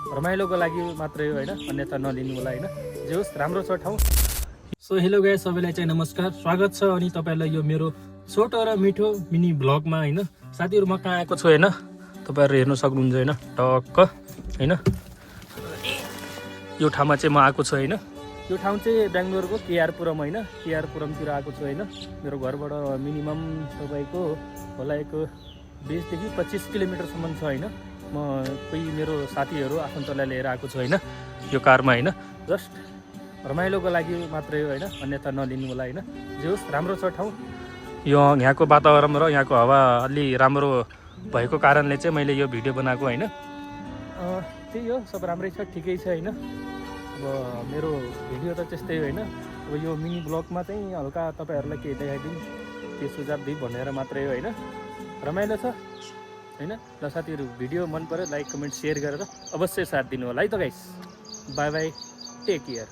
रमाइलोको लागि मात्रै हो होइन, अन्यथा नलिनु होला होइन। जे होस् राम्रो छ ठाउँ। सो हेलो गाइस, सबैलाई चाहिँ नमस्कार, स्वागत छ अनि तपाईँहरूलाई यो मेरो छोटो र मिठो मिनी भ्लगमा होइन। साथीहरू म कहाँ आएको छु होइन, तपाईँहरू हेर्नु सक्नुहुन्छ होइन, टक्क होइन यो ठाउँमा चाहिँ म आएको छु होइन। यो ठाउँ चाहिँ बेङ्गलोरको केआरपुरम होइन, केआरपुरमतिर आएको छु होइन। मेरो घरबाट मिनिमम तपाईँको होला एक 20 देखि 25 किलोमिटरसम्म छ होइन। म कोही मेरो साथीहरू आफन्तलाई लिएर आएको छु होइन, यो कारमा होइन। जस्ट रमाइलोको लागि मात्रै हो होइन, अन्यथा नलिनु होला होइन। जे होस् राम्रो छ ठाउँ। यो यहाँको वातावरण र यहाँको हावा अलि राम्रो भएको कारणले चाहिँ मैले यो भिडियो बनाएको होइन। त्यही हो, सब राम्रै छ, ठिकै छ होइन। अब मेरो भिडियो त त्यस्तै हो होइन। अब यो मिनी ब्लगमा चाहिँ हल्का तपाईँहरूलाई केही देखाइदिउँ, के सुझाव दिउँ भनेर मात्रै हो होइन। रमाइलो छ होइन। ल साथीहरू, भिडियो मन पऱ्यो लाइक कमेन्ट सेयर गरेर अवश्य साथ दिनु होला है त guys. Bye bye, take care.